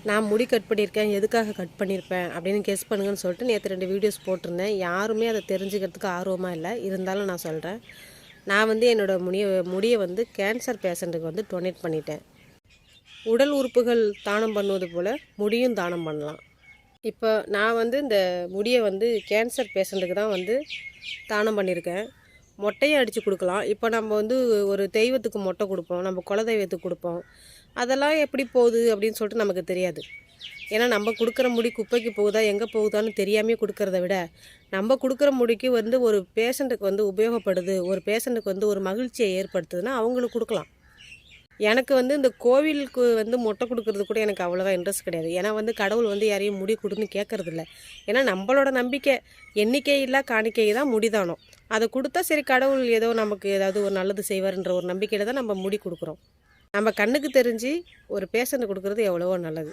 நான் முடி கட் பண்ணியிருக்கேன், எதுக்காக கட் பண்ணியிருப்பேன் அப்படின்னு கெஸ் பண்ணுங்கன்னு சொல்லிட்டு நேற்று 2 வீடியோஸ் போட்டிருந்தேன். யாருமே அதை தெரிஞ்சுக்கிறதுக்கு ஆர்வமாக இல்லை. இருந்தாலும் நான் சொல்கிறேன். நான் வந்து என்னோடய முடியை வந்து கேன்சர் பேஷண்ட்டுக்கு வந்து டொனேட் பண்ணிட்டேன். உடல் உறுப்புகள் தானம் பண்ணுவது போல் முடியும் தானம் பண்ணலாம். இப்போ நான் வந்து இந்த முடியை வந்து கேன்சர் பேஷண்ட்டுக்கு தான் வந்து தானம் பண்ணியிருக்கேன். மொட்டையை அடித்து கொடுக்கலாம். இப்போ நம்ம வந்து ஒரு தெய்வத்துக்கு மொட்டை கொடுப்போம், நம்ம குல தெய்வத்துக்கு கொடுப்போம். அதெல்லாம் எப்படி போகுது அப்படின்னு சொல்லிட்டு நமக்கு தெரியாது. ஏன்னா நம்ம கொடுக்குற முடி குப்பைக்கு போகுதா எங்கே போகுதான்னு தெரியாமே கொடுக்கறத விட, நம்ம கொடுக்குற முடிக்கு வந்து ஒரு பேஷண்ட்டுக்கு வந்து உபயோகப்படுது, ஒரு பேஷண்ட்டுக்கு வந்து ஒரு மகிழ்ச்சியை ஏற்படுத்துதுன்னா அவங்களுக்கு கொடுக்கலாம். எனக்கு வந்து இந்த கோவிலுக்கு வந்து மொட்டை கொடுக்கறது கூட எனக்கு அவ்வளோவா இன்ட்ரெஸ்ட் கிடையாது. ஏன்னா வந்து கடவுள் வந்து யாரையும் முடி கொடுன்னு கேட்கறதில்ல. ஏன்னா நம்மளோட நம்பிக்கை எண்ணிக்கை இல்லை காணிக்கை தான் முடிதானம். அதை கொடுத்தா சரி கடவுள் ஏதோ நமக்கு ஏதாவது ஒரு நல்லது செய்வார்ன்ற ஒரு நம்பிக்கையில் தான் நம்ம முடி கொடுக்குறோம். நம்ம கண்ணுக்கு தெரிஞ்சு ஒரு பேஷண்ட் கொடுக்குறது எவ்வளவோ நல்லது.